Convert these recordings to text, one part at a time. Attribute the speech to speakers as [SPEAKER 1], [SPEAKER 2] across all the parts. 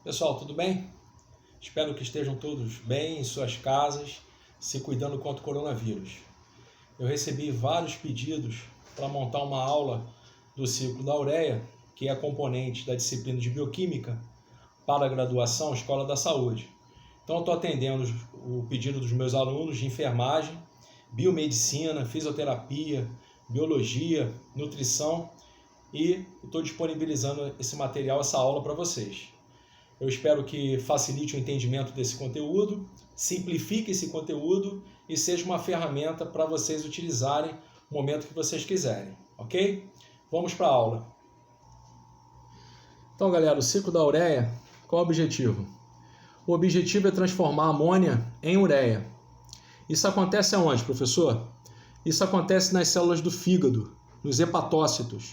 [SPEAKER 1] Pessoal, tudo bem? Espero que estejam todos bem em suas casas, se cuidando contra o coronavírus. Eu recebi vários pedidos para montar uma aula do ciclo da ureia, que é componente da disciplina de Bioquímica para a graduação Escola da Saúde. Então eu estou atendendo o pedido dos meus alunos de enfermagem, biomedicina, fisioterapia, biologia, nutrição e estou disponibilizando esse material, essa aula para vocês. Eu espero que facilite o entendimento desse conteúdo, simplifique esse conteúdo e seja uma ferramenta para vocês utilizarem no momento que vocês quiserem, ok? Vamos para a aula. Então, galera, o ciclo da ureia, qual é o objetivo? O objetivo é transformar a amônia em ureia. Isso acontece aonde, professor? Isso acontece nas células do fígado, nos hepatócitos.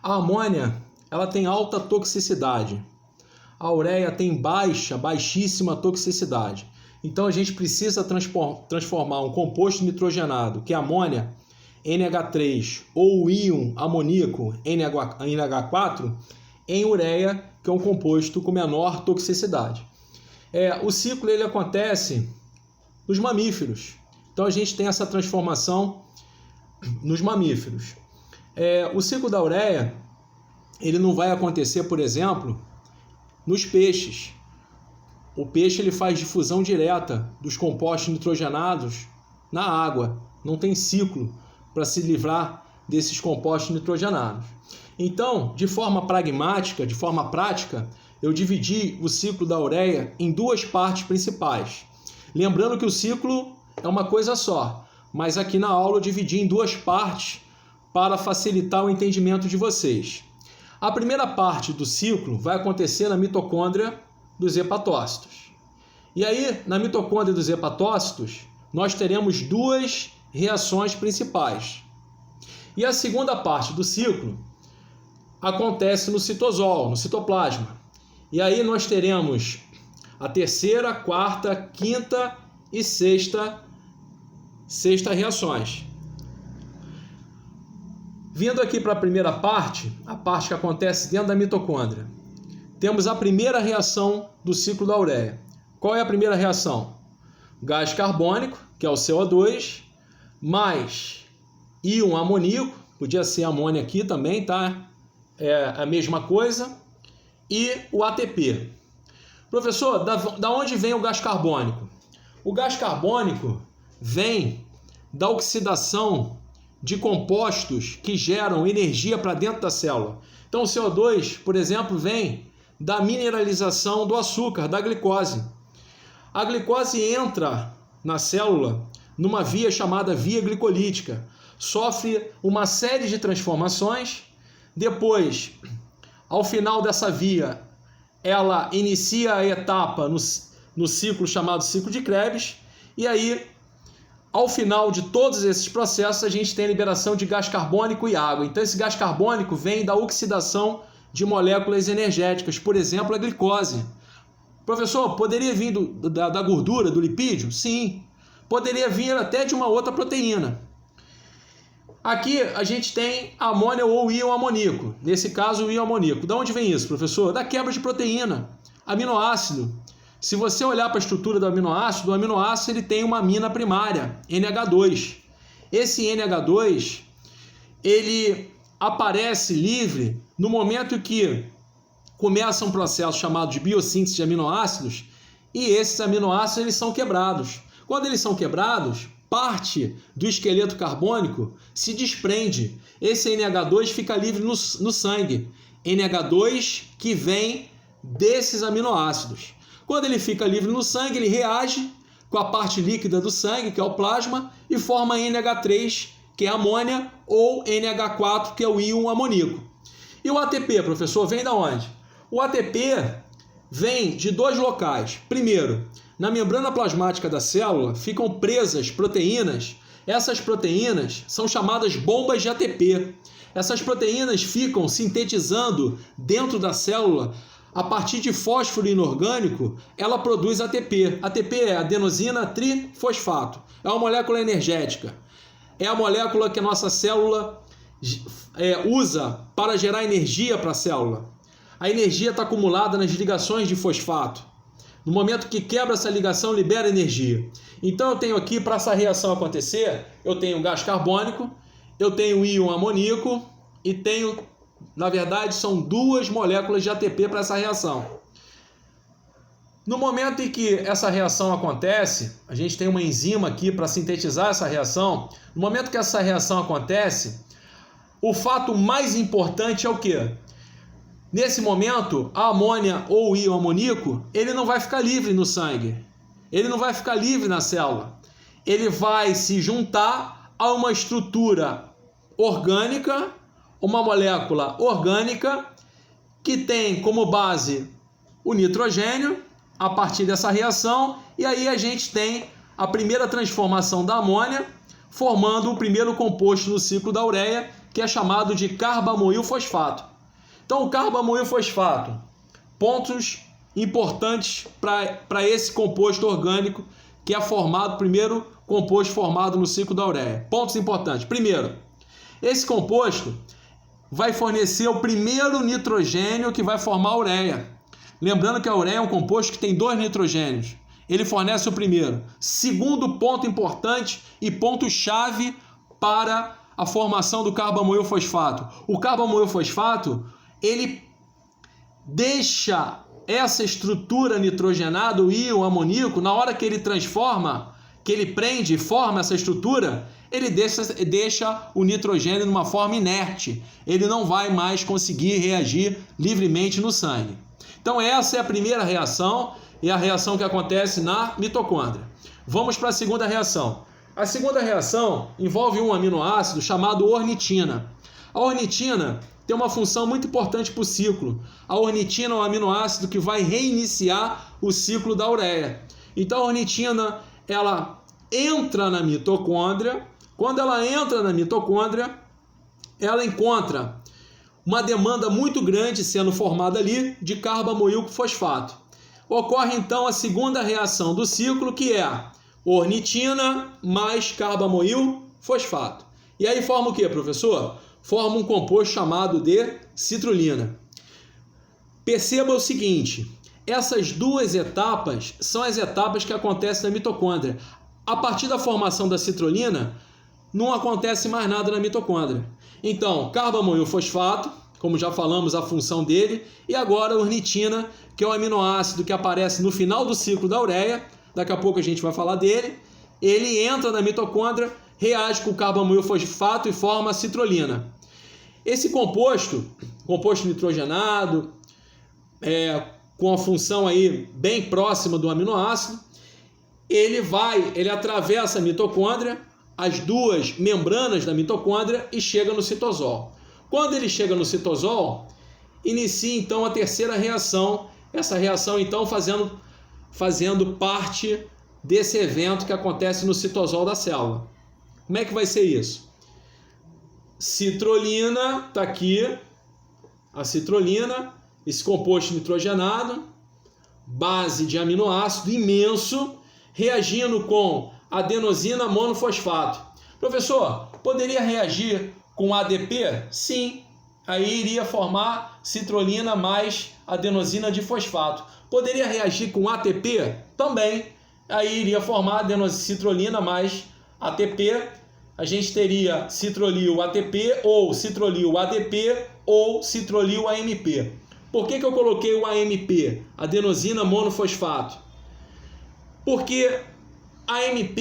[SPEAKER 1] A amônia, ela tem alta toxicidade. A ureia tem baixíssima toxicidade. Então a gente precisa transformar um composto nitrogenado, que é amônia, NH3, ou o íon amoníaco, NH4, em ureia, que é um composto com menor toxicidade. O ciclo ele acontece nos mamíferos. Então a gente tem essa transformação nos mamíferos. O ciclo da ureia ele não vai acontecer, por exemplo, nos peixes. O peixe ele faz difusão direta dos compostos nitrogenados na água. Não tem ciclo para se livrar desses compostos nitrogenados. Então, de forma pragmática, de forma prática, eu dividi o ciclo da ureia em duas partes principais. Lembrando que o ciclo é uma coisa só, mas aqui na aula eu dividi em duas partes para facilitar o entendimento de vocês. A primeira parte do ciclo vai acontecer na mitocôndria dos hepatócitos. E aí, na mitocôndria dos hepatócitos, nós teremos duas reações principais. E a segunda parte do ciclo acontece no citosol, no citoplasma. E aí nós teremos a terceira, quarta, quinta e sexta reações. Vindo aqui para a primeira parte, a parte que acontece dentro da mitocôndria, temos a primeira reação do ciclo da ureia. Qual é a primeira reação? Gás carbônico, que é o CO2, mais íon amoníaco, podia ser amônia aqui também, tá? É a mesma coisa, e o ATP. Professor, da onde vem o gás carbônico? O gás carbônico vem da oxidação de compostos que geram energia para dentro da célula. Então o CO2, por exemplo, vem da mineralização do açúcar, da glicose. A glicose entra na célula numa via chamada via glicolítica, sofre uma série de transformações, depois, ao final dessa via, ela inicia a etapa no ciclo chamado ciclo de Krebs, e aí ao final de todos esses processos, a gente tem a liberação de gás carbônico e água. Então, esse gás carbônico vem da oxidação de moléculas energéticas, por exemplo, a glicose. Professor, poderia vir da gordura, do lipídio? Sim. Poderia vir até de uma outra proteína. Aqui a gente tem amônia ou íon amoníaco. Nesse caso, o íon amoníaco. De onde vem isso, professor? Da quebra de proteína. Aminoácido. Se você olhar para a estrutura do aminoácido, o aminoácido ele tem uma amina primária, NH2. Esse NH2 ele aparece livre no momento que começa um processo chamado de biossíntese de aminoácidos e esses aminoácidos eles são quebrados. Quando eles são quebrados, parte do esqueleto carbônico se desprende. Esse NH2 fica livre no sangue. NH2 que vem desses aminoácidos. Quando ele fica livre no sangue, ele reage com a parte líquida do sangue, que é o plasma, e forma NH3, que é amônia, ou NH4, que é o íon amoníaco. E o ATP, professor, vem de onde? O ATP vem de dois locais. Primeiro, na membrana plasmática da célula ficam presas proteínas. Essas proteínas são chamadas bombas de ATP. Essas proteínas ficam sintetizando dentro da célula. A partir de fósforo inorgânico, ela produz ATP. ATP é adenosina trifosfato. É uma molécula energética. É a molécula que a nossa célula usa para gerar energia para a célula. a energia está acumulada nas ligações de fosfato. No momento que quebra essa ligação, libera energia. Então eu tenho aqui, para essa reação acontecer, eu tenho gás carbônico, eu tenho íon amoníaco e tenho, na verdade, são duas moléculas de ATP para essa reação. No momento em que essa reação acontece, a gente tem uma enzima aqui para sintetizar essa reação. No momento que essa reação acontece, o fato mais importante é o quê? Nesse momento, a amônia ou o íon amoníaco, ele não vai ficar livre no sangue. Ele não vai ficar livre na célula. Ele vai se juntar a uma estrutura orgânica, uma molécula orgânica, que tem como base o nitrogênio, a partir dessa reação, e aí a gente tem a primeira transformação da amônia, formando o primeiro composto no ciclo da ureia, que é chamado de carbamoil fosfato. Então, o carbamoil fosfato, pontos importantes para esse composto orgânico, que é formado, o primeiro composto formado no ciclo da ureia. Pontos importantes. Primeiro, esse composto vai fornecer o primeiro nitrogênio que vai formar a ureia. Lembrando que a ureia é um composto que tem 2 nitrogênios. Ele fornece o primeiro. Segundo ponto importante e ponto-chave para a formação do carbamoil fosfato. O carbamoil fosfato, ele deixa essa estrutura nitrogenada, o íon amoníaco, na hora que ele transforma, que ele prende e forma essa estrutura, ele deixa o nitrogênio numa forma inerte. Ele não vai mais conseguir reagir livremente no sangue. Então essa é a primeira reação, e a reação que acontece na mitocôndria. Vamos para a segunda reação. A segunda reação envolve um aminoácido chamado ornitina. A ornitina tem uma função muito importante para o ciclo. A ornitina é um aminoácido que vai reiniciar o ciclo da ureia. Então a ornitina, ela entra na mitocôndria. Quando ela entra na mitocôndria, ela encontra uma demanda muito grande sendo formada ali de carbamoil fosfato. Ocorre então a segunda reação do ciclo, que é ornitina mais carbamoil fosfato. E aí forma o que, professor? Forma um composto chamado de citrulina. Perceba o seguinte, essas duas etapas são as etapas que acontecem na mitocôndria. A partir da formação da citrulina, não acontece mais nada na mitocôndria. Então, carbamoil fosfato, como já falamos a função dele, e agora a ornitina, que é um aminoácido que aparece no final do ciclo da ureia, daqui a pouco a gente vai falar dele, ele entra na mitocôndria, reage com o carbamoil fosfato e forma a citrulina. Esse composto nitrogenado, com a função aí bem próxima do aminoácido, ele atravessa a mitocôndria, as duas membranas da mitocôndria, e chega no citosol. Quando ele chega no citosol, inicia então a terceira reação, essa reação então fazendo parte desse evento que acontece no citosol da célula. Como é que vai ser isso? Citrulina, está aqui, a citrulina, esse composto nitrogenado, base de aminoácido imenso, reagindo com adenosina monofosfato. Professor, poderia reagir com ADP? Sim, aí iria formar citrulina mais adenosina de fosfato. Poderia reagir com ATP? Também, aí iria formar citrulina mais ATP. A gente teria citrolil ATP ou citrolil ADP ou citrolil AMP. Por que eu coloquei o AMP, adenosina monofosfato? Porque a AMP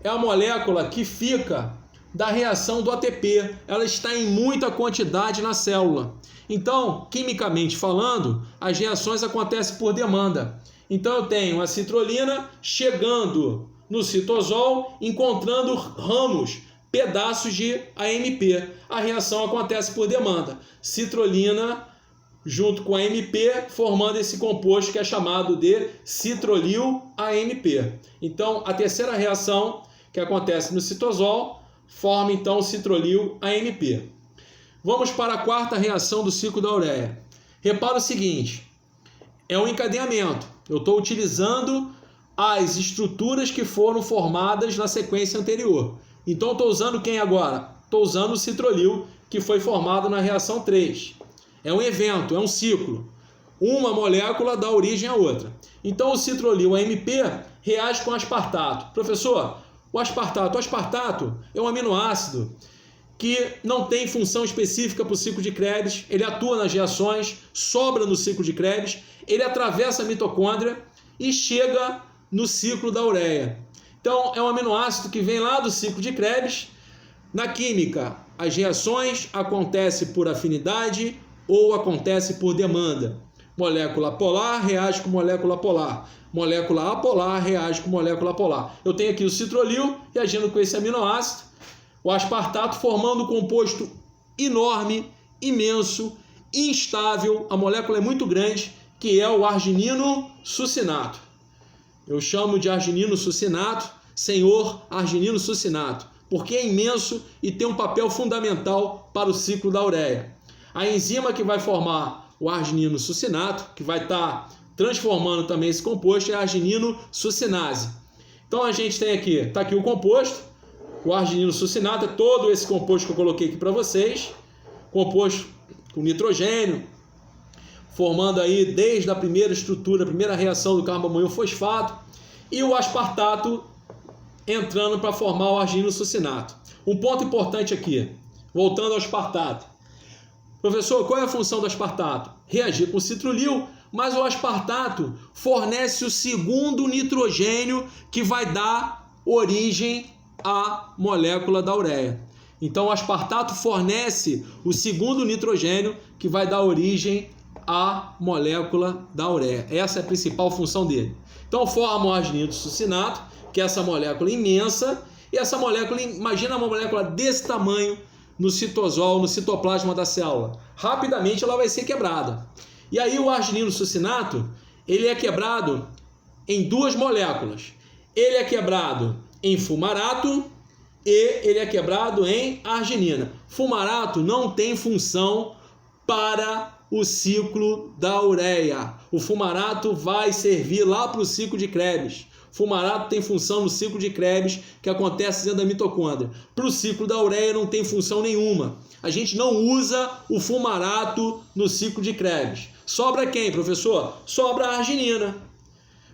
[SPEAKER 1] é a molécula que fica da reação do ATP. Ela está em muita quantidade na célula. Então, quimicamente falando, as reações acontecem por demanda. Então eu tenho a citrulina chegando no citosol, encontrando ramos, pedaços de AMP. A reação acontece por demanda. Citrulina junto com a AMP, formando esse composto que é chamado de citrolil AMP. Então, a terceira reação que acontece no citosol forma então o citrolil AMP. Vamos para a quarta reação do ciclo da ureia. Repara o seguinte, é um encadeamento. Eu estou utilizando as estruturas que foram formadas na sequência anterior. Então, estou usando quem agora? Estou usando o citrolil, que foi formado na reação 3. É um evento, é um ciclo. Uma molécula dá origem à outra. Então o citrolil AMP reage com aspartato. Professor, o aspartato é um aminoácido que não tem função específica para o ciclo de Krebs, ele atua nas reações, sobra no ciclo de Krebs, ele atravessa a mitocôndria e chega no ciclo da ureia. Então é um aminoácido que vem lá do ciclo de Krebs. Na química, as reações acontecem por afinidade ou acontecem por demanda. Molécula polar reage com molécula polar. Molécula apolar reage com molécula polar. Eu tenho aqui o citrolil reagindo com esse aminoácido, o aspartato formando um composto enorme, imenso, instável, a molécula é muito grande, que é o arginino succinato. Eu chamo de arginino succinato, senhor arginino succinato, porque é imenso e tem um papel fundamental para o ciclo da ureia. A enzima que vai formar o arginino succinato, que vai estar transformando também esse composto, é a arginino succinase. Então a gente tem aqui, está aqui o composto, o arginino succinato é todo esse composto que eu coloquei aqui para vocês, composto com nitrogênio, formando aí desde a primeira estrutura, a primeira reação do carbomoil fosfato, e o aspartato entrando para formar o arginino succinato. Um ponto importante aqui, voltando ao aspartato. Professor, qual é a função do aspartato? Reagir com o citrolil, mas o aspartato fornece o segundo nitrogênio que vai dar origem à molécula da ureia. Então o aspartato fornece o segundo nitrogênio que vai dar origem à molécula da ureia. Essa é a principal função dele. Então forma o arginino succinato, que é essa molécula imensa, e essa molécula, imagina uma molécula desse tamanho no citosol, no citoplasma da célula. Rapidamente ela vai ser quebrada. E aí o arginino succinato, ele é quebrado em duas moléculas. Ele é quebrado em fumarato e ele é quebrado em arginina. Fumarato não tem função para o ciclo da ureia. O fumarato vai servir lá para o ciclo de Krebs. Fumarato tem função no ciclo de Krebs, que acontece dentro da mitocôndria. Para o ciclo da ureia não tem função nenhuma. A gente não usa o fumarato no ciclo de Krebs. Sobra quem, professor? Sobra a arginina.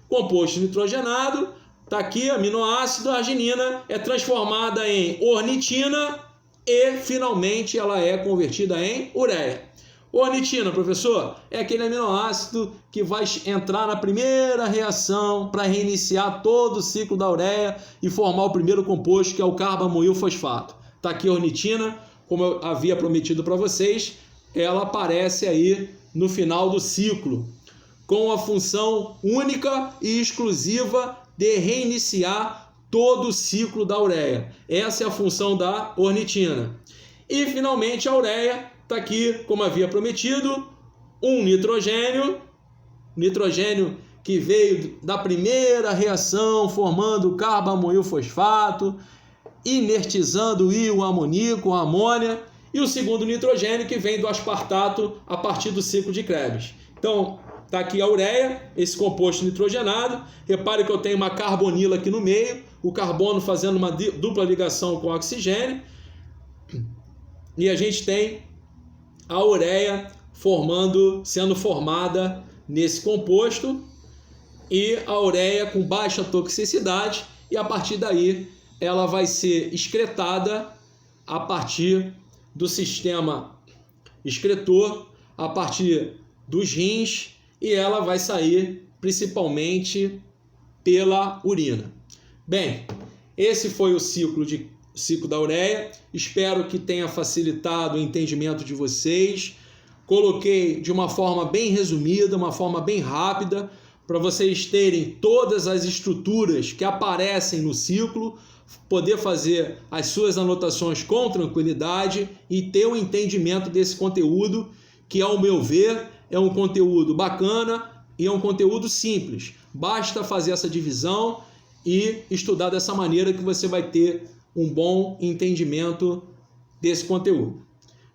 [SPEAKER 1] Composto nitrogenado, está aqui, aminoácido, a arginina é transformada em ornitina e, finalmente, ela é convertida em ureia. Ornitina, professor, é aquele aminoácido que vai entrar na primeira reação para reiniciar todo o ciclo da ureia e formar o primeiro composto, que é o carbamoil fosfato. Está aqui a ornitina, como eu havia prometido para vocês, ela aparece aí no final do ciclo, com a função única e exclusiva de reiniciar todo o ciclo da ureia. Essa é a função da ornitina. E, finalmente, a ureia está aqui, como havia prometido, um nitrogênio que veio da primeira reação, formando o carbamoil fosfato, inertizando o íon amoníaco, a amônia, e o segundo nitrogênio que vem do aspartato a partir do ciclo de Krebs. Então, está aqui a ureia, esse composto nitrogenado. Repare que eu tenho uma carbonila aqui no meio, o carbono fazendo uma dupla ligação com o oxigênio, e a gente tem a ureia sendo formada nesse composto, e a ureia com baixa toxicidade, e a partir daí ela vai ser excretada a partir do sistema excretor, a partir dos rins, e ela vai sair principalmente pela urina. Bem, esse foi o ciclo da ureia. Espero que tenha facilitado o entendimento de vocês. Coloquei de uma forma bem resumida, uma forma bem rápida, para vocês terem todas as estruturas que aparecem no ciclo, poder fazer as suas anotações com tranquilidade e ter um entendimento desse conteúdo, que, ao meu ver, é um conteúdo bacana e é um conteúdo simples. Basta fazer essa divisão e estudar dessa maneira que você vai ter um bom entendimento desse conteúdo.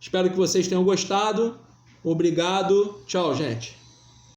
[SPEAKER 1] Espero que vocês tenham gostado. Obrigado. Tchau, gente.